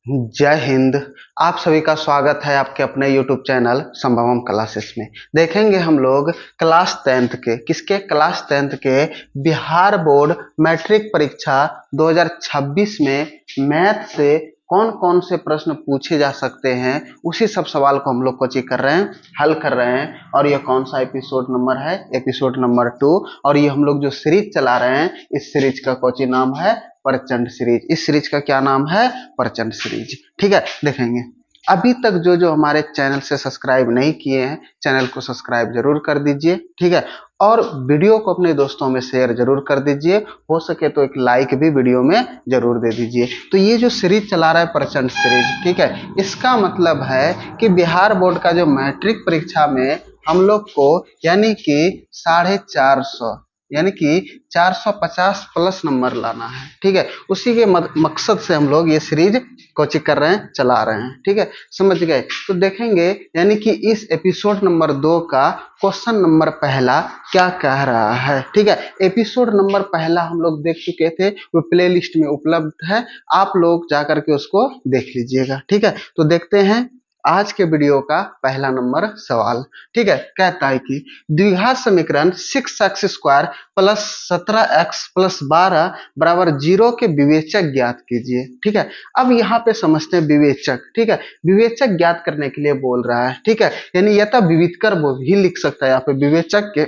जय हिंद। आप सभी का स्वागत है आपके अपने YouTube चैनल संभवम क्लासेस में। देखेंगे हम लोग क्लास 10th के क्लास 10th के बिहार बोर्ड मैट्रिक परीक्षा 2026 में मैथ से कौन कौन से प्रश्न पूछे जा सकते हैं, उसी सब सवाल को हम लोग कोचिंग कर रहे हैं, हल कर रहे हैं। और यह कौन सा एपिसोड नंबर है? Episode number 2। और ये हम लोग जो सीरीज चला रहे हैं, इस सीरीज का कोचिंग नाम है प्रचंड सीरीज। इस सीरीज का क्या नाम है? प्रचंड सीरीज। ठीक है, देखेंगे। अभी तक जो जो हमारे चैनल से सब्सक्राइब नहीं किए हैं, चैनल को सब्सक्राइब जरूर कर दीजिए। ठीक है, और वीडियो को अपने दोस्तों में शेयर जरूर कर दीजिए। हो सके तो एक लाइक भी वीडियो में जरूर दे दीजिए। तो ये जो सीरीज चला रहा है प्रचंड सीरीज, ठीक है, इसका मतलब है कि बिहार बोर्ड का जो मैट्रिक परीक्षा में हम लोग को यानी कि 450 यानी कि 450 प्लस नंबर लाना है। ठीक है, उसी के मकसद से हम लोग ये सीरीज कोचिंग कर रहे हैं, चला रहे हैं। ठीक है, समझ गए? तो देखेंगे यानी कि इस एपिसोड नंबर 2 का क्वेश्चन नंबर पहला क्या कह रहा है। ठीक है, एपिसोड नंबर पहला हम लोग देख चुके थे, वो प्ले लिस्ट में उपलब्ध है, आप लोग जाकर के उसको देख लीजिएगा। ठीक है, तो देखते हैं आज के वीडियो का पहला नंबर सवाल। ठीक है, कहता है कि द्विघात समीकरण 6x² प्लस 17x प्लस 12 बराबर 0 के विवेचक ज्ञात कीजिए। ठीक है, अब यहाँ पे समझते हैं विवेचक। ठीक है, विवेचक ज्ञात करने के लिए बोल रहा है। ठीक है, यानी यथा विविधकर वो भी लिख सकता है, यहाँ पे विवेचक के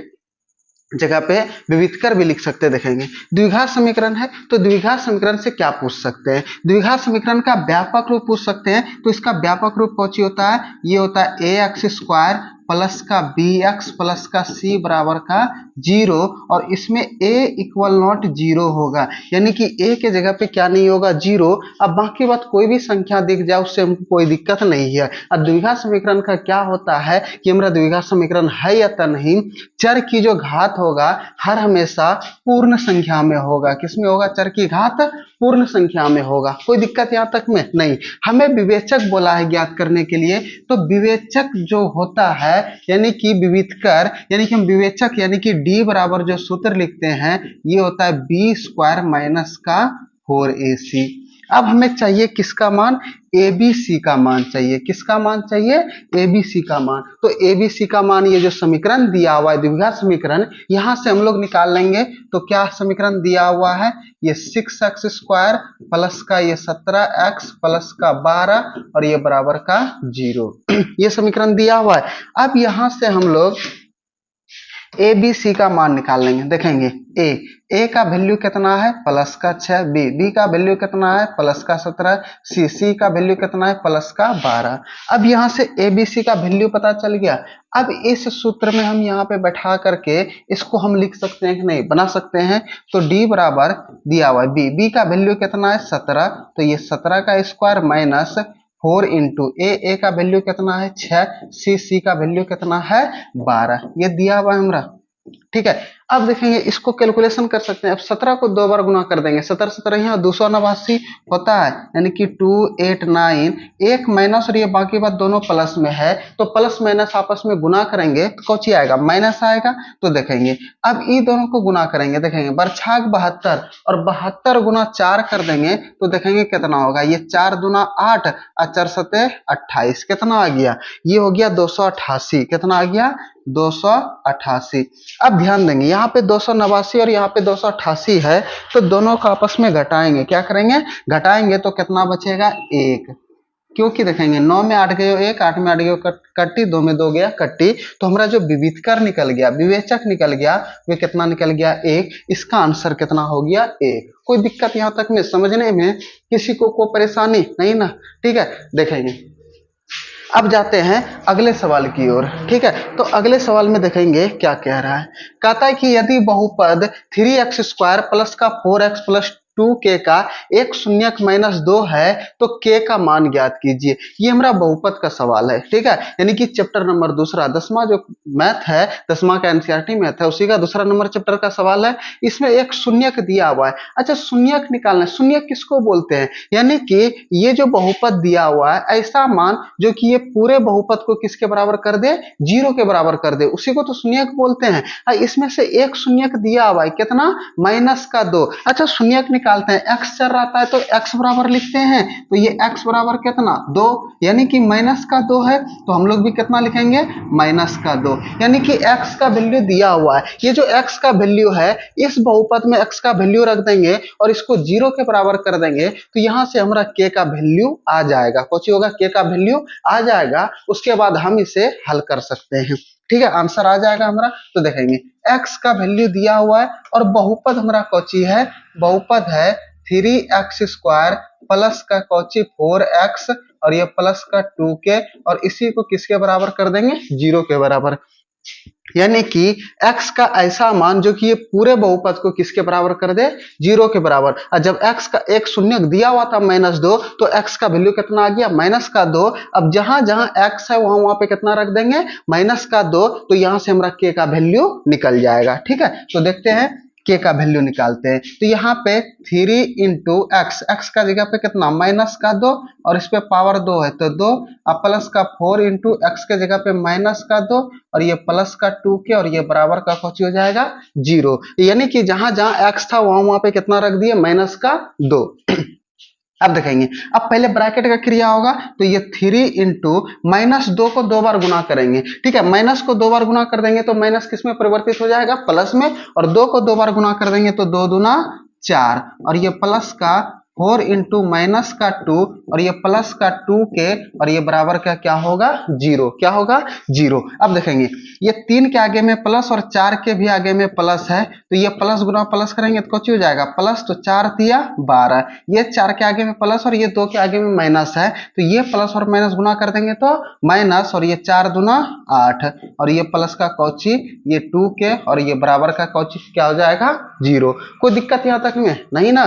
जगह पे विविधकर भी लिख सकते हैं। देखेंगे द्विघात समीकरण है, तो द्विघात समीकरण से क्या पूछ सकते हैं? द्विघात समीकरण का व्यापक रूप पूछ सकते हैं। तो इसका व्यापक रूप कौन सी होता है? ये होता है ax² प्लस का bx प्लस का c बराबर का 0, और इसमें a इक्वल नॉट 0 होगा, यानी कि a के जगह पे क्या नहीं होगा? 0। अब बाकी बात कोई भी संख्या दिख जाए उससे हमको कोई दिक्कत नहीं है। अब द्विघात समीकरण का क्या होता है कि हमारा द्विघात समीकरण है या तो नहीं, चर की जो घात होगा हर हमेशा पूर्ण संख्या में होगा। किसमें होगा? चर की घात पूर्ण संख्या में होगा। कोई दिक्कत यहाँ तक में नहीं। हमें विवेचक बोला है ज्ञात करने के लिए, तो विवेचक जो होता है यानी कि विविधकर, यानी कि हम विवेचक यानी कि d बराबर जो सूत्र लिखते हैं, ये होता है b² माइनस का 4ac। अब हमें चाहिए किसका मान? एबीसी का मान चाहिए। किसका मान चाहिए? एबीसी का मान। तो एबीसी का मान ये जो समीकरण दिया हुआ है द्विघात समीकरण, यहां से हम लोग निकाल लेंगे। तो क्या समीकरण दिया हुआ है? ये 6x² प्लस का ये 17x प्लस का 12 और ये बराबर का 0 ये समीकरण दिया हुआ है। अब यहां से हम लोग ए बी सी का मान निकाल लेंगे। देखेंगे ए का वैल्यू कितना है? प्लस का 6। बी का वैल्यू कितना है? प्लस का 17। सी का वैल्यू कितना है? प्लस का 12। अब यहाँ से ए बी सी का वैल्यू पता चल गया। अब इस सूत्र में हम यहाँ पे बैठा करके इसको हम लिख सकते हैं कि नहीं? बना सकते हैं। तो डी बराबर दिया हुआ है बी का वैल्यू कितना है? 17। तो ये 17 का स्क्वायर माइनस 4 इंटू ए का वैल्यू कितना है? 6। सी का वैल्यू कितना है? 12। ये दिया हुआ है हमारा। ठीक है, अब देखेंगे इसको कैलकुलेशन कर सकते हैं। अब 17 को 2 बार गुना कर देंगे। 17 17 यहाँ 289 होता है, यानी कि 289। एक माइनस और ये बाकी बात दोनों प्लस में है, तो प्लस माइनस आपस में गुना करेंगे तो कौची आएगा? माइनस आएगा। तो देखेंगे अब ये दोनों को गुना करेंगे। देखेंगे बरछाक 72 और 72 गुना 4 कर देंगे तो देखेंगे कितना होगा? ये 4 दूना 8 और 4 सते 28। कितना आ गया? ये हो गया 288। कितना आ गया? 288। अब ध्यान देंगे यहाँ पे 289 और यहाँ पे 288 है, तो दोनों को आपस में घटाएंगे। क्या करेंगे? घटाएंगे तो कितना बचेगा? 1। क्योंकि देखेंगे 9 में 8 गए 1, 8 में 8 गए कट्टी, 2 में 2 गया कट्टी, तो हमारा जो विविधकर निकल गया, विवेचक निकल गया, वे कितना निकल गया? 1। इसका आंसर कितना हो गया? 1। कोई दिक्कत यहाँ तक में समझने में किसी को कोई परेशानी नहीं ना? ठीक है, देखेंगे अब जाते हैं अगले सवाल की ओर। ठीक है, तो अगले सवाल में देखेंगे क्या कह रहा है। कहता है कि यदि बहुपद 3x² प्लस का 4x प्लस 2k का एक शून्यक माइनस 2 है तो k का मान ज्ञात कीजिए। ये हमारा बहुपद का सवाल है। ठीक है, यानी कि चैप्टर नंबर दूसरा, 10वां जो मैथ है, 10वां का एनसीईआरटी मैथ है, उसी का दूसरा नंबर चैप्टर का सवाल है। इसमें एक शून्यक दिया हुआ है। अच्छा, शून्यक निकालना है। शून्यक किसको बोलते हैं? यानी कि ये जो बहुपद दिया हुआ है, ऐसा मान जो कि ये पूरे बहुपद को किसके बराबर कर दे? 0 के बराबर कर दे, उसी को तो शून्यक बोलते हैं। इसमें से एक शून्यक दिया हुआ है, कितना? -2। अच्छा, शून्यक निकालते हैं, x चर रहता है तो x बराबर लिखते हैं, तो ये x बराबर कितना 2, यानी कि माइनस का 2 है, तो हम लोग भी कितना लिखेंगे माइनस का 2, यानी कि x का वैल्यू दिया हुआ है। ये जो x का वैल्यू है इस बहुपद में x का वैल्यू रख देंगे और इसको 0 के बराबर कर देंगे, तो यहां से हमारा k का वैल्यू आ जाएगा। कुछ होगा k का वैल्यू आ जाएगा, उसके बाद हम इसे हल कर सकते हैं। ठीक है, आंसर आ जाएगा हमारा। तो देखेंगे x का वैल्यू दिया हुआ है और बहुपद हमारा कौची है, बहुपद है 3x² प्लस का कौची 4x और ये प्लस का 2k और इसी को किसके बराबर कर देंगे 0 के बराबर, यानी कि x का ऐसा मान जो कि ये पूरे बहुपद को किसके बराबर कर दे 0 के बराबर। और जब x का एक शून्य दिया हुआ था -2, तो x का वैल्यू कितना आ गया -2। अब जहां जहां x है वहां वहां पे कितना रख देंगे -2, तो यहां से हमारा k का वैल्यू निकल जाएगा। ठीक है, तो देखते हैं k का वैल्यू निकालते हैं। तो यहाँ पे 3 इंटू एक्स, एक्स का जगह पे कितना -2 और इस पे पावर 2 है तो 2, अब प्लस का 4 इंटू एक्स के जगह पे -2 और ये प्लस का 2k और ये बराबर का कुछ हो जाएगा 0, यानी कि जहां जहां x था वहां वहां पे कितना रख दिए -2। अब देखेंगे, अब पहले ब्रैकेट का क्रिया होगा तो ये 3 इंटू -2 को 2 बार गुना करेंगे। ठीक है, माइनस को 2 बार गुना कर देंगे तो माइनस किस में परिवर्तित हो जाएगा प्लस में, और 2 को 2 बार गुना कर देंगे तो 2 दूना 4 और ये प्लस का 4 इंटू माइनस का 2 और ये प्लस का 2k और ये बराबर का क्या होगा 0, क्या होगा 0। अब देखेंगे ये 3 के आगे में प्लस और 4 के भी आगे में प्लस है, तो ये प्लस गुना प्लस करेंगे तो कुछ हो जाएगा प्लस, तो 4 तिया 12, ये 4 के आगे में प्लस और ये 2 के आगे में माइनस है, तो ये प्लस और माइनस गुना कर देंगे तो माइनस और ये 4 दूना 8 और ये प्लस का कौची ये 2k और ये बराबर का कौची क्या हो जाएगा 0। कोई दिक्कत यहाँ तक में नहीं ना।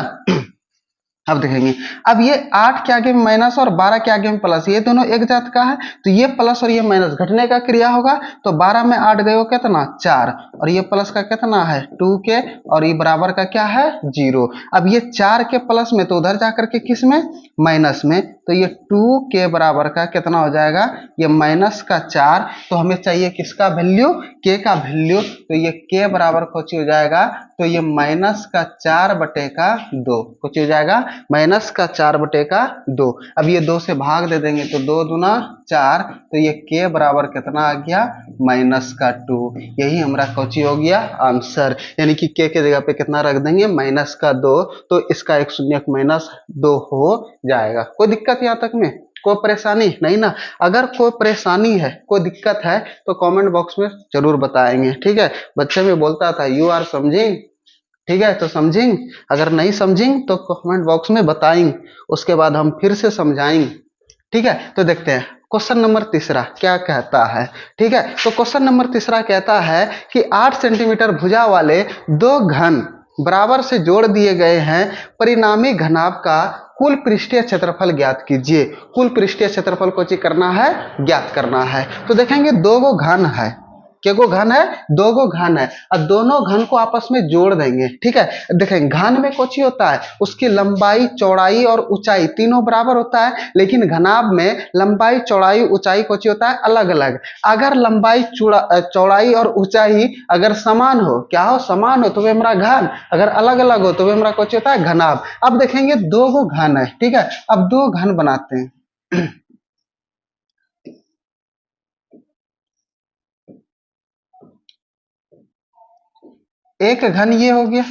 अब देखेंगे, अब ये 8 के आगे में माइनस और 12 के आगे में प्लस, ये दोनों एक जात का है तो ये प्लस और ये माइनस घटने का क्रिया होगा, तो 12 में 8 गए हो कितना 4 और ये प्लस का कितना है 2k और ये बराबर का क्या है 0। अब ये 4 के प्लस में तो उधर जाकर के किस में माइनस में, तो ये 2k बराबर का कितना हो जाएगा ये माइनस का 4, तो हमें चाहिए किसका वैल्यू k का वैल्यू, तो ये k बराबर कुछ हो जाएगा तो ये माइनस का 4 बटे का 2 कुछ हो जाएगा माइनस का 4 बटे का 2। अब ये 2 से भाग दे देंगे तो 2 दूना 4, तो ये k बराबर कितना आ गया माइनस का 2, यही हमारा कौची हो गया आंसर, यानी कि k के जगह पे कितना रख देंगे माइनस का 2, तो इसका एक शून्य -2 हो जाएगा। कोई दिक्कत यहाँ तक में, कोई परेशानी नहीं ना। अगर कोई परेशानी है कोई दिक्कत है तो कमेंट बॉक्स में जरूर बताएंगे। ठीक है, बच्चे में बोलता था यू आर समझिंग, ठीक है तो समझेंगे, अगर नहीं समझेंगे तो कमेंट बॉक्स में बताएंगे, उसके बाद हम फिर से समझाएंगे। ठीक है, तो देखते हैं क्वेश्चन नंबर तीसरा क्या कहता है। ठीक है, तो क्वेश्चन नंबर तीसरा कहता है कि 8 सेंटीमीटर भुजा वाले दो घन बराबर से जोड़ दिए गए हैं, परिणामी घनाभ का कुल पृष्ठीय क्षेत्रफल ज्ञात कीजिए। कुल पृष्ठीय क्षेत्रफल को चेक करना है, ज्ञात करना है। तो देखेंगे दो गो घन है, क्या गो घन है दो गो घन है और दोनों घन को आपस में जोड़ देंगे। ठीक है, देखें घन में कुछ ही होता है उसकी लंबाई चौड़ाई और ऊंचाई तीनों बराबर होता है, लेकिन घनाभ में लंबाई चौड़ाई ऊंचाई कुछ होता है अलग अलग। अगर लंबाई चौड़ाई और ऊंचाई अगर समान हो, क्या हो समान हो तो वे हमारा घन, अगर अलग अलग हो तो वे हमारा कुछ होता है घनाभ। अब देखेंगे दो गो घन है, ठीक है, अब दो घन बनाते हैं। एक घन ये हो गया,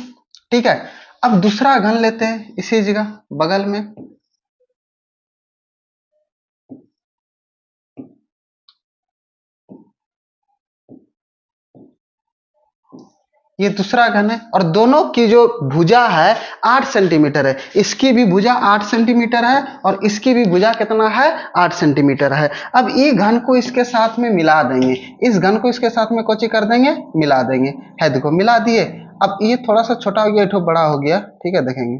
ठीक है, अब दूसरा घन लेते हैं इसी जगह बगल में, ये दूसरा घन है और दोनों की जो भुजा है 8 सेंटीमीटर है, इसकी भी भुजा 8 सेंटीमीटर है और इसकी भी भुजा कितना है 8 सेंटीमीटर है। अब ये घन को इसके साथ में मिला देंगे, इस घन को इसके साथ में कोची कर देंगे मिला देंगे, है देखो मिला दिए। अब ये थोड़ा सा छोटा हो गया, एक बड़ा हो गया, ठीक है देखेंगे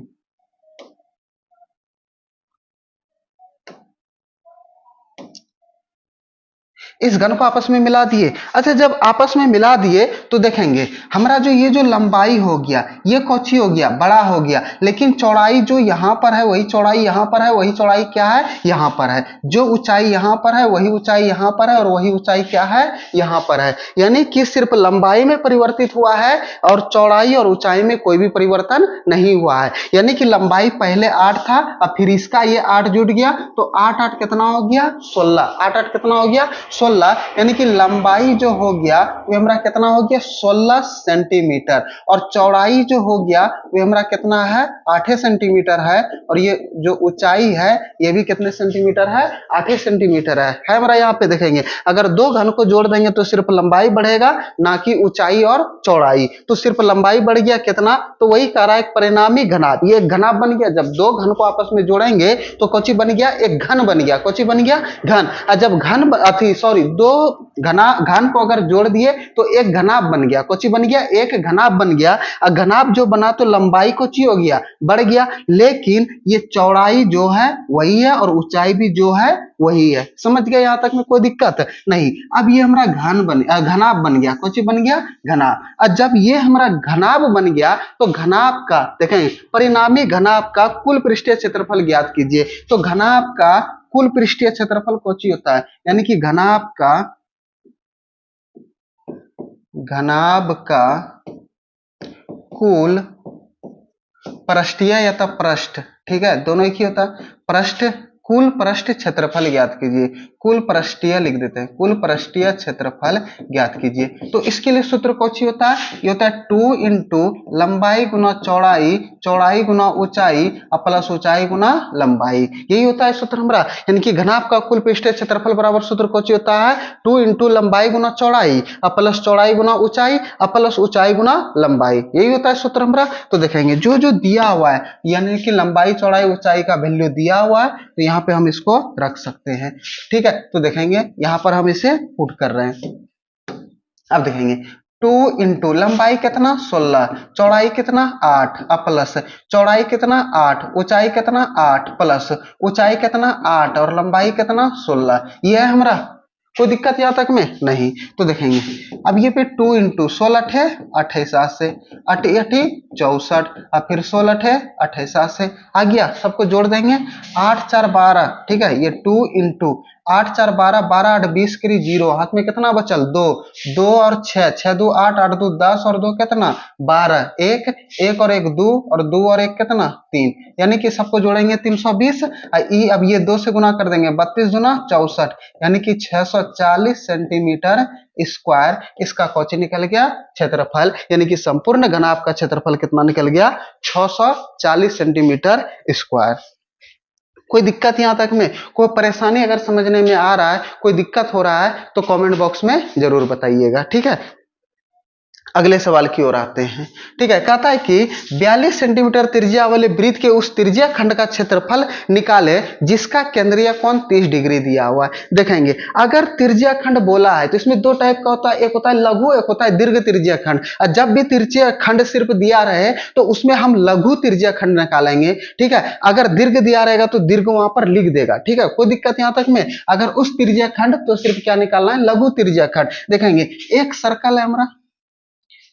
इस घन को आपस में मिला दिए। अच्छा, जब आपस में मिला दिए तो देखेंगे हमारा जो ये जो लंबाई हो गया ये कौची हो गया, बड़ा हो गया, लेकिन चौड़ाई जो यहाँ पर है वही चौड़ाई यहाँ पर है, वही चौड़ाई क्या है यहाँ पर है, जो ऊंचाई यहाँ पर है वही ऊंचाई यहाँ पर है, और वही ऊंचाई क्या है यहाँ पर है। यानी कि सिर्फ लंबाई में परिवर्तित हुआ है और चौड़ाई और ऊंचाई में कोई भी परिवर्तन नहीं हुआ है। यानी कि लंबाई पहले 8 था, अब फिर इसका ये 8 जुड़ गया तो 8 8 कितना हो गया 16, 8 8 कितना हो गया 16। यानी कि लंबाई जो हो गया वो हमारा कितना हो गया 16 सेंटीमीटर, और चौड़ाई जो हो गया वो हमारा कितना है 8 सेंटीमीटर है, और ये जो ऊंचाई है ये भी कितने सेंटीमीटर है 8 सेंटीमीटर है हमारा। यहाँ पे देखेंगे अगर दो घन को जोड़ देंगे तो सिर्फ लंबाई बढ़ेगा, ना कि ऊंचाई और चौड़ाई। तो सिर्फ लंबाई बढ़ गया कितना, तो वही कह रहा है एक परिणामी घनाभ, ये एक घनाभ बन गया। जब दो घन को आपस में जोड़ेंगे तो कोची बन गया, एक घन बन गया, कोची बन गया घन। और जब दो घन को अगर जोड़ दिए तो एक घनाभ बन गया, कोची बन गया एक घनाभ बन गया। और घनाभ जो बना तो लंबाई कोची हो गया बढ़ गया, लेकिन ये चौड़ाई जो है वही है और ऊंचाई भी जो है वही है। समझ गए यहाँ तक में कोई दिक्कत नहीं। अब ये हमारा घनाभ बन गया, कोची बन गया घनाभ। और जब ये हमारा घनाभ बन गया तो घनाभ का देखें परिणामी घनाभ का कुल पृष्ठीय क्षेत्रफल ज्ञात कीजिए। तो घनाभ का कुल पृष्ठीय क्षेत्रफल कोची होता है, यानी कि घनाभ का कुल पृष्ठीय या तो पृष्ठ, ठीक है दोनों एक ही होता है, पृष्ठ कुल पृष्ठ क्षेत्रफल ज्ञात कीजिए। कुल पृष्ठीय लिख देते हैं, कुल पृष्ठीय क्षेत्रफल ज्ञात कीजिए। तो इसके लिए सूत्र कौन होता है, ये होता है 2 इंटू लंबाई गुना चौड़ाई, चौड़ाई गुना ऊंचाई प्लस ऊंचाई गुना लंबाई, यही होता है सूत्र हमारा। यानी कि घनाभ का कुल पृष्ठीय क्षेत्रफल बराबर सूत्र कौन होता है 2 इंटू लंबाई गुना चौड़ाई प्लस चौड़ाई गुना ऊंचाई प्लस ऊंचाई गुना लंबाई, यही होता है सूत्र हमारा। तो देखेंगे जो जो दिया हुआ है, यानी कि लंबाई चौड़ाई ऊंचाई का वैल्यू दिया हुआ है, तो यहाँ पे हम इसको रख सकते हैं, ठीक है। तो देखेंगे यहाँ पर हम इसे पुट कर रहे हैं। अब देखेंगे 2 इंटू लंबाई कितना 16, चौड़ाई कितना 8 प्लस चौड़ाई कितना 8, ऊंचाई कितना 8 प्लस ऊंचाई कितना 8 और लंबाई कितना 16, ये है हमारा। कोई दिक्कत यहाँ तक में नहीं। तो देखेंगे अब ये पे 2 इंटू 16 है 28 से 8 64, अब फिर 16 है 28 से आ गया, सबको जोड़ देंगे 8 4 12, ठीक है। ये 2 इंटू 8 4 12, 12 8 20 करी 0, हाथ में कितना बचल 2, 2 और 6, 6 2 8, 8 2 10 और 2 कितना 12, 1 1 और 1 2 और 2 और 1 कितना 3, यानी कि सबको जोड़ेंगे 320। अब ये 2 से गुना कर देंगे 32 गुना 64, यानी कि 640 सेंटीमीटर स्क्वायर इसका कौची निकल गया क्षेत्रफल। यानी कि संपूर्ण घनाभ का क्षेत्रफल कितना निकल गया 640 सेंटीमीटर स्क्वायर। कोई दिक्कत यहाँ तक में, कोई परेशानी अगर समझने में आ रहा है, कोई दिक्कत हो रहा है तो कमेंट बॉक्स में जरूर बताइएगा, ठीक है। अगले सवाल की ओर आते हैं, ठीक है। कहता है कि 42 सेंटीमीटर त्रिज्या वाले वृत्त के उस त्रिज्या खंड का क्षेत्रफल निकाले जिसका केंद्रीय कोण 30 डिग्री दिया हुआ है। देखेंगे अगर त्रिज्या खंड बोला है तो इसमें दो टाइप का होता है, एक होता है लघु, एक होता है दीर्घ त्रिज्या खंड। और जब भी त्रिज्या खंड सिर्फ दिया रहे तो उसमें हम लघु त्रिज्या खंड निकालेंगे, ठीक है। अगर दीर्घ दिया रहेगा तो दीर्घ वहां पर लिख देगा, ठीक है, कोई दिक्कत यहाँ तक में। अगर उस त्रिज्या खंड तो सिर्फ क्या निकालना है लघु त्रिज्या खंड। देखेंगे एक सर्कल है हमारा,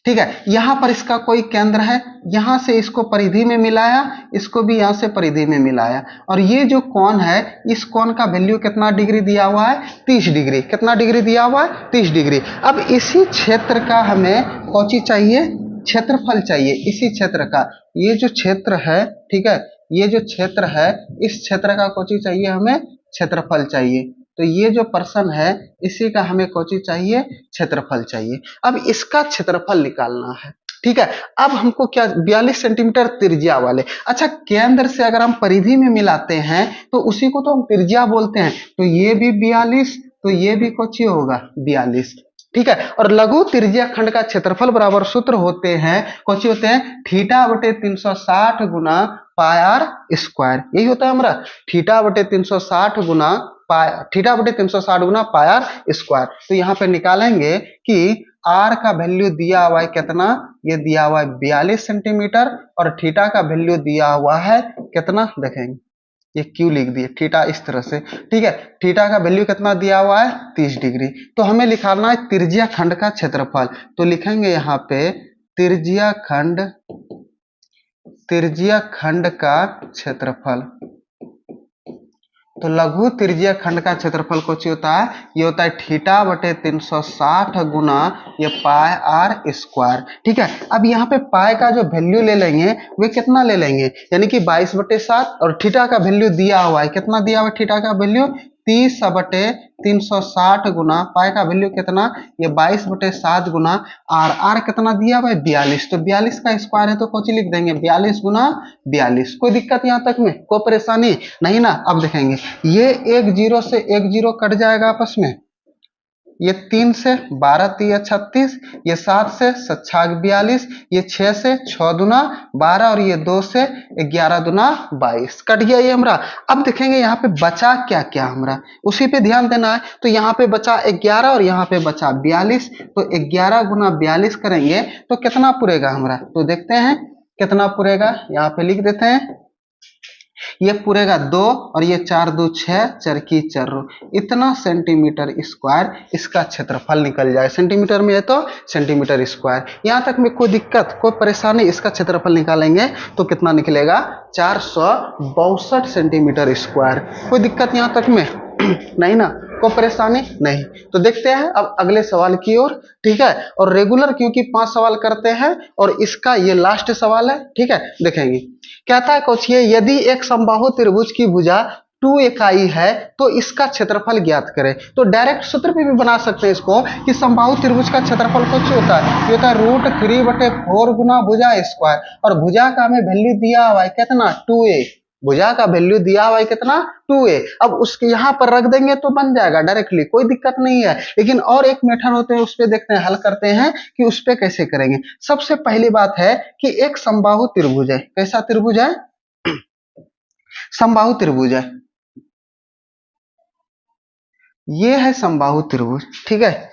ठीक है, यहां पर इसका कोई केंद्र है, यहां से इसको परिधि में मिलाया, इसको भी यहां से परिधि में मिलाया, और ये जो कोण है इस कोण का वैल्यू कितना डिग्री दिया हुआ है 30 डिग्री। कितना डिग्री दिया हुआ है 30 डिग्री। अब इसी क्षेत्र का हमें कौची चाहिए क्षेत्रफल चाहिए, इसी क्षेत्र का, ये जो क्षेत्र है, ठीक है, ये जो क्षेत्र है इस क्षेत्र का कौची चाहिए हमें क्षेत्रफल चाहिए। तो ये जो पर्सन है इसी का हमें कौची चाहिए क्षेत्रफल चाहिए। अब इसका क्षेत्रफल निकालना है, ठीक है। अब हमको क्या 42 सेंटीमीटर त्रिज्या वाले, अच्छा केंद्र से अगर हम परिधि में मिलाते हैं तो उसी को तो हम त्रिज्या बोलते हैं। तो ये भी 42, तो ये भी कौची होगा 42, ठीक है। और लघु त्रिज्या खंड का क्षेत्रफल बराबर सूत्र होते हैं कौची होते हैं थीटा बटे 360 गुना पाई आर स्क्वायर, यही होता है हमारा थीटा बटे 360 गुना थीटा बटे 360 गुना पाई आर स्क्वायर। तो यहाँ पे निकालेंगे कि आर का वैल्यू दिया हुआ है कितना, ये दिया हुआ है 42 सेंटीमीटर, और थीटा का वैल्यू दिया हुआ है कितना देखेंगे ये क्यू लिख दिए, थीटा इस तरह से, ठीक है। थीटा का वैल्यू कितना दिया हुआ है 30 डिग्री। तो हमें निकालना है त्रिज्या खंड का क्षेत्रफल। तो लिखेंगे यहाँ पे त्रिज्या खंड का क्षेत्रफल। तो लघु त्रिज्या खंड का क्षेत्रफल कुछ होता है, ये होता है थीटा बटे 360 गुना ये पाई आर स्क्वायर, ठीक है। अब यहाँ पे पाई का जो वैल्यू ले लेंगे वे कितना ले लेंगे, यानी कि 22/7, और थीटा का वैल्यू दिया हुआ है, कितना दिया हुआ है थीटा का वैल्यू 30/360 गुना पाई का वैल्यू कितना, ये 22/7 गुना आर कितना दिया हुआ है 42। तो 42 का स्क्वायर है तो कुछ लिख देंगे 42 गुना 42। कोई दिक्कत यहाँ तक में, कोई परेशानी नहीं ना। अब देखेंगे ये एक जीरो से एक जीरो कट जाएगा आपस में, ये 3 से 12 तिया 36, ये 7 से 7 42, ये 6 से 6 दुना 12, और ये 2 से 11 दुना 22 कट गया ये हमरा। अब देखेंगे यहाँ पे बचा क्या क्या हमरा, उसी पे ध्यान देना है। तो यहाँ पे बचा 11 और यहाँ पे बचा 42, तो 11 गुना 42 करेंगे तो कितना पुरेगा हमरा, तो देखते हैं कितना पुरेगा। यहाँ पे लिख देते हैं, ये पूरेगा 2 और ये 4 2 6 चरकी चर्रो, इतना सेंटीमीटर स्क्वायर इसका क्षेत्रफल निकल जाए। सेंटीमीटर में है तो सेंटीमीटर स्क्वायर। यहाँ तक में कोई दिक्कत कोई परेशानी, इसका क्षेत्रफल निकालेंगे तो कितना निकलेगा 462 सेंटीमीटर स्क्वायर। कोई दिक्कत यहाँ तक में नहीं ना, कोई परेशानी नहीं। तो देखते हैं अब अगले सवाल की ओर, ठीक है। और रेगुलर क्योंकि 5 सवाल करते हैं और इसका ये लास्ट सवाल है, ठीक है। देखेंगे कहता है कुछ ये, यदि एक समबाहु त्रिभुज की भुजा 2 इकाई है तो इसका क्षेत्रफल ज्ञात करें। तो डायरेक्ट सूत्र पे भी बना सकते हैं इसको कि समबाहु त्रिभुज का क्षेत्रफल कुछ होता है, ये होता है √3/4 गुना भुजा स्क्वायर, और भुजा का हमें वैल्यू दिया हुआ है कितना 2a, भुजा का वैल्यू दिया हुआ है कितना 2a। अब उसके यहाँ पर रख देंगे तो बन जाएगा डायरेक्टली, कोई दिक्कत नहीं है। लेकिन और एक मेथड होते हैं, उस पर देखते हैं, हल करते हैं कि उस पर कैसे करेंगे। सबसे पहली बात है कि एक समबाहु त्रिभुज है, कैसा त्रिभुज है, समबाहु त्रिभुज है, ये है समबाहु त्रिभुज, ठीक है।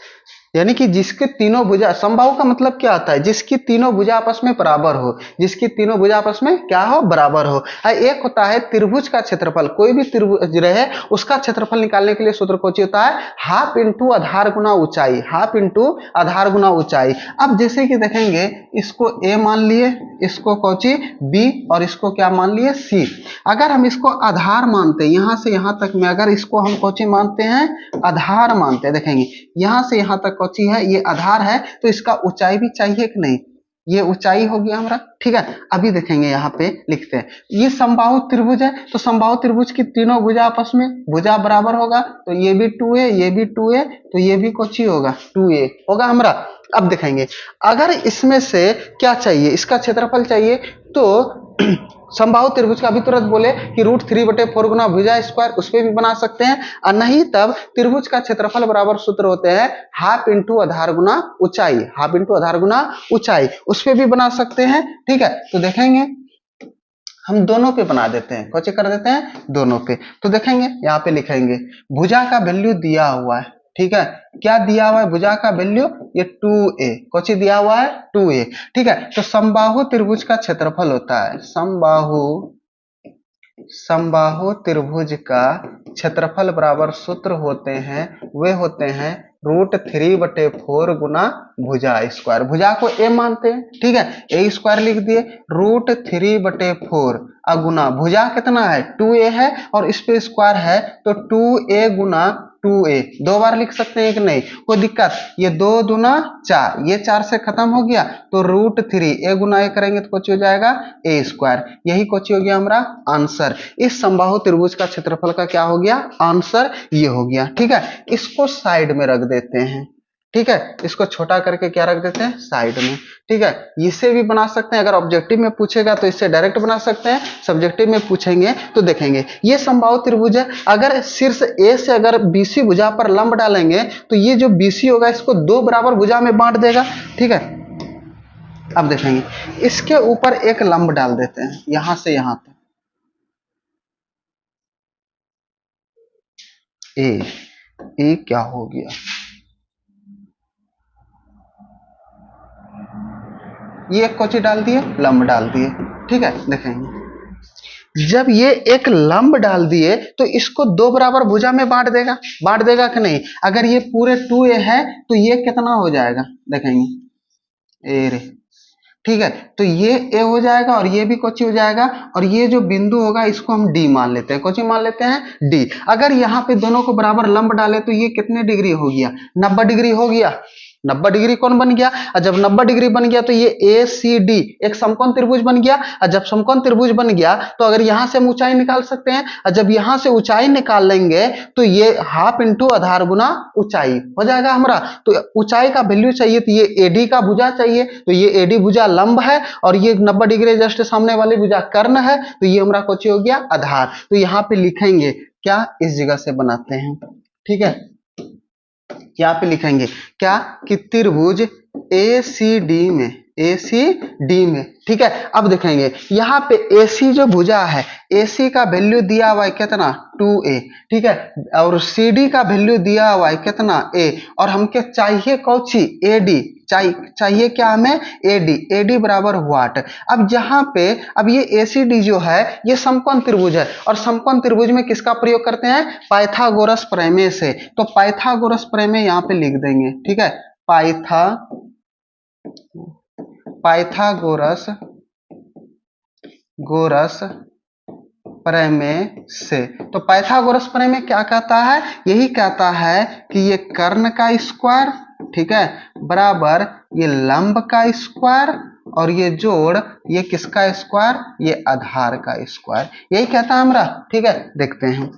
यानी कि जिसके तीनों भुजा, समबाहु का मतलब क्या आता है, जिसकी तीनों भुजा आपस में बराबर हो, जिसकी तीनों भुजा आपस में क्या हो, बराबर हो। एक होता है त्रिभुज का क्षेत्रफल, कोई भी त्रिभुज रहे उसका क्षेत्रफल निकालने के लिए सूत्र कौन होता है, हाफ इंटू आधार गुना ऊंचाई, हाफ इंटू आधार गुना ऊंचाई। अब जैसे कि देखेंगे इसको a मान लिए, इसको कौची b, और इसको क्या मान लिए c। अगर हम इसको आधार मानते हैं, यहां से यहां तक में अगर इसको हम कौची मानते हैं, आधार मानते हैं, देखेंगे यहां से यहां तक कौची है, ये आधार है, तो इसका ऊंचाई भी चाहिए कि नहीं, ये ऊंचाई हो गया हमारा, ठीक है। अभी देखेंगे यहाँ पे लिखते हैं, ये समबाहु त्रिभुज है, तो समबाहु त्रिभुज की तीनों भुजा आपस में भुजा बराबर होगा, तो ये भी 2a, ये भी 2a, तो ये भी कौची होगा 2a होगा हमारा। अब देखेंगे अगर इसमें से क्या चाहिए, इसका क्षेत्रफल चाहिए, तो समबाहु त्रिभुज का अभी तुरंत बोले कि √3/4 गुना भुजा स्क्वायर, उस पर भी बना सकते हैं, और नहीं तब त्रिभुज का क्षेत्रफल बराबर सूत्र होते हैं हाफ इंटू आधार गुना ऊंचाई, हाफ इंटू आधार गुना ऊंचाई, उस पर भी बना सकते हैं, ठीक है। तो देखेंगे हम दोनों पे बना देते हैं, कौन कर देते हैं दोनों पे। तो देखेंगे यहाँ पे लिखेंगे भुजा का वैल्यू दिया हुआ है, ठीक है। क्या दिया हुआ है भुजा का वैल्यू, ये 2a, कौन दिया हुआ है 2a, ठीक है। तो समबाहु त्रिभुज का क्षेत्रफल होता है, समबाहु त्रिभुज का क्षेत्रफल बराबर सूत्र होते हैं, वे होते हैं √3/4 गुना भुजा स्क्वायर। भुजा को a मानते हैं, ठीक है, a स्क्वायर लिख दिए, √3/4 गुना भुजा कितना है 2a है, और इस पे स्क्वायर है तो 2a गुना 2a, दो बार लिख सकते हैं कि नहीं, कोई दिक्कत। ये 2 दूना 4, ये 4 से खत्म हो गया, तो √3 a गुना a करेंगे तो कुछ हो जाएगा a स्क्वायर। यही कुछ हो गया हमारा आंसर। इस समबाहु त्रिभुज का क्षेत्रफल का क्या हो गया आंसर, ये हो गया, ठीक है। इसको साइड में रख देते हैं, ठीक है, इसको छोटा करके क्या रख देते हैं साइड में, ठीक है। इसे भी बना सकते हैं, अगर ऑब्जेक्टिव में पूछेगा तो इससे डायरेक्ट बना सकते हैं, सब्जेक्टिव में पूछेंगे तो देखेंगे ये समबाहु त्रिभुज है। अगर शीर्ष ए से अगर बीसी भुजा पर लंब डालेंगे तो ये जो बीसी होगा इसको 2 बराबर भुजा में बांट देगा, ठीक है। अब देखेंगे इसके ऊपर एक लंब डाल देते हैं यहां से यहां तक, ए क्या हो गया, ये एक कोची डाल दिए, लंब डाल दिए, ठीक है। देखेंगे जब ये एक लंब डाल दिए तो इसको दो बराबर भुजा में बांट देगा कि नहीं। अगर ये पूरे 2a है तो ये कितना हो जाएगा, देखेंगे ए रे, ठीक है। तो ये ए हो जाएगा और ये भी कोची हो जाएगा, और ये जो बिंदु होगा इसको हम डी मान लेते हैं, कोची मान लेते हैं डी। अगर यहाँ पे दोनों को बराबर लंब डाले तो ये कितने डिग्री हो गया, 90 डिग्री हो गया। 90 डिग्री कौन बन गया, और जब 90 डिग्री बन गया तो ये ए सी डी एक समकोण त्रिभुज बन गया। और जब समकोण त्रिभुज बन गया तो अगर यहां से हम ऊंचाई निकाल सकते हैं, और जब यहां से ऊंचाई निकाल लेंगे तो ये हाफ इंटू आधार गुना ऊंचाई हो जाएगा हमारा। तो ऊंचाई का वैल्यू चाहिए तो ये एडी का भुजा चाहिए, तो ये एडी भुजा लंब है और ये 90 डिग्री जस्ट सामने वाली भुजा कर्ण है, तो ये हमारा कोची हो गया आधार। तो यहाँ पे लिखेंगे क्या, इस जगह से बनाते हैं, ठीक है। यहाँ पे लिखेंगे क्या कि त्रिभुज ACD में, ठीक है। अब देखेंगे यहाँ पे AC जो भुजा है, AC का वैल्यू दिया हुआ है कितना 2a, ठीक है, और CD का वैल्यू दिया हुआ है कितना a, और हमके चाहिए कौची AD, चाहिए क्या हमें AD बराबर व्हाट। अब जहां पे अब ये ACD जो है ये समकोण त्रिभुज है, और समकोण त्रिभुज में किसका प्रयोग करते हैं, पाइथागोरस प्रमेय से। तो पाइथागोरस प्रमेय यहाँ पे लिख देंगे, ठीक है, पाइथागोरस प्रमेय से। तो पाइथागोरस प्रमेय क्या कहता है, यही कहता है कि ये कर्ण का स्क्वायर, ठीक है, बराबर ये लंब का स्क्वायर, और ये जोड़ ये किसका स्क्वायर, ये आधार का स्क्वायर, यही कहता है हमारा, ठीक है। देखते हैं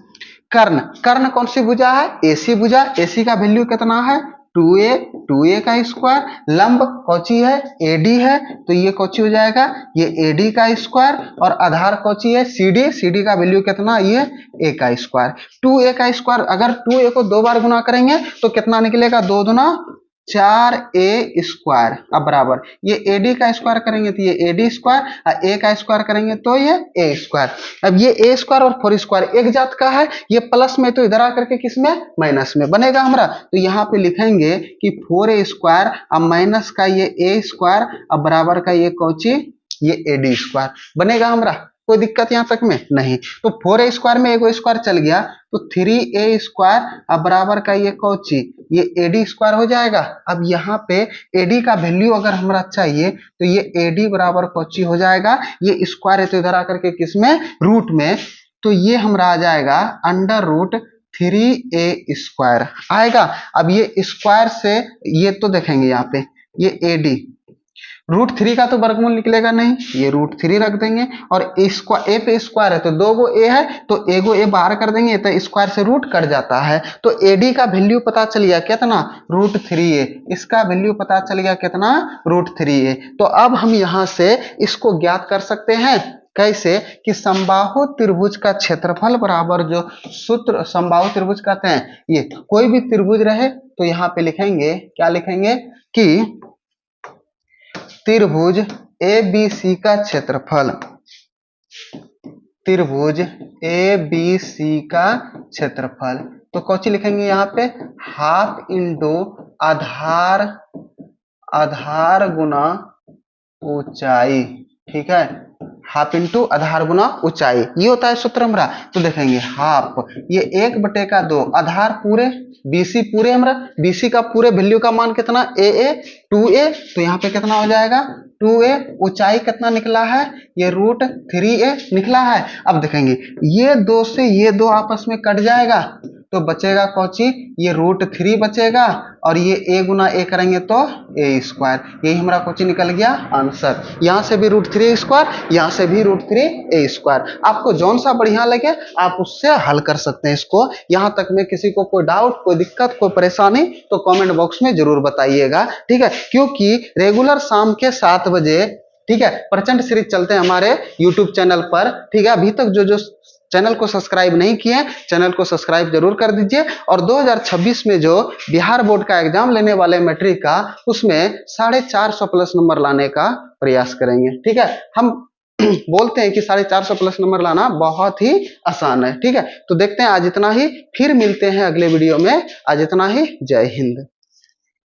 कर्ण कौन सी भुजा है, AC भुजा, AC का वैल्यू कितना है 2a का स्क्वायर, लंब कौची है AD है, तो ये कौची हो जाएगा ये AD का स्क्वायर, और आधार कौची है CD का वैल्यू कितना, ये a का स्क्वायर। 2a का स्क्वायर, अगर 2a को दो बार गुना करेंगे तो कितना निकलेगा, 2 दूना 4a स्क्वायर। अब बराबर ये AD का स्क्वायर करेंगे तो ये AD स्क्वायर, और a का स्क्वायर करेंगे तो ये a स्क्वायर। अब ये a स्क्वायर और 4 स्क्वायर एक जात का है, ये प्लस में तो इधर आकर के किस में, माइनस में बनेगा हमारा। तो यहाँ पे लिखेंगे कि 4a स्क्वायर अब माइनस का ये a स्क्वायर, अब बराबर का ये कौची ये AD स्क्वायर बनेगा हमारा। कोई दिक्कत यहाँ तक में नहीं। तो 4a स्क्वायर में एगो स्क्वायर चल गया तो 3a स्क्वायर, अब बराबर का ये कौची ये AD स्क्वायर हो जाएगा। अब यहाँ पे AD का वैल्यू अगर हमारा चाहिए तो ये AD बराबर कौची हो जाएगा, ये स्क्वायर है तो इधर आकर के किसमें, रूट में, तो ये हमारा आ जाएगा √3a स्क्वायर आएगा। अब ये स्क्वायर से ये तो देखेंगे यहाँ पे ये AD √3 का तो वर्गमूल निकलेगा नहीं, ये √3 रख देंगे, और a पे स्क्वायर है तो 2 गो a है तो एगो a बाहर कर देंगे तो स्क्वायर से रूट कट जाता है। तो AD का वैल्यू पता चल गया कितना √3a, इसका वैल्यू पता चल गया कितना √3a। तो अब हम यहाँ से इसको ज्ञात कर सकते हैं कैसे, कि समबाहु त्रिभुज का क्षेत्रफल बराबर जो सूत्र समबाहु त्रिभुज कहते हैं, ये कोई भी त्रिभुज रहे तो यहाँ पे लिखेंगे क्या, लिखेंगे कि त्रिभुज ABC का क्षेत्रफल, त्रिभुज ABC का क्षेत्रफल, तो कौची लिखेंगे यहाँ पे हाफ इंटू आधार गुना ऊंचाई, ठीक है, हाफ इंटू आधार गुना ऊंचाई, ये होता है सूत्र हमारा। तो देखेंगे हाफ ये 1/2 आधार पूरे BC पूरे, हमारा BC का पूरे वैल्यू का मान कितना AA 2a, तो यहाँ पे कितना हो जाएगा 2a, ऊंचाई कितना निकला है ये √3a निकला है। अब देखेंगे ये 2 से ये 2 आपस में कट जाएगा तो बचेगा कौची ये √3 बचेगा, और ये a गुना a करेंगे तो a स्क्वायर, यही हमारा कौची निकल गया आंसर। यहाँ से भी √3 स्क्वायर, यहाँ से भी √3a स्क्वायर, आपको जौन सा बढ़िया लगे आप उससे हल कर सकते हैं इसको। यहाँ तक में किसी को कोई डाउट, कोई दिक्कत, कोई परेशानी तो कमेंट बॉक्स में जरूर बताइएगा, ठीक है, क्योंकि रेगुलर शाम के 7 बजे, ठीक है, प्रचंड सीरीज चलते हैं हमारे YouTube चैनल पर, ठीक है। अभी तक जो चैनल को सब्सक्राइब नहीं किए, चैनल को सब्सक्राइब जरूर कर दीजिए, और 2026 में जो बिहार बोर्ड का एग्जाम लेने वाले मैट्रिक का, उसमें 450 प्लस नंबर लाने का प्रयास करेंगे, ठीक है। हम बोलते हैं कि 450 प्लस नंबर लाना बहुत ही आसान है, ठीक है। तो देखते हैं आज इतना ही, फिर मिलते हैं अगले वीडियो में, आज इतना ही, जय हिंद।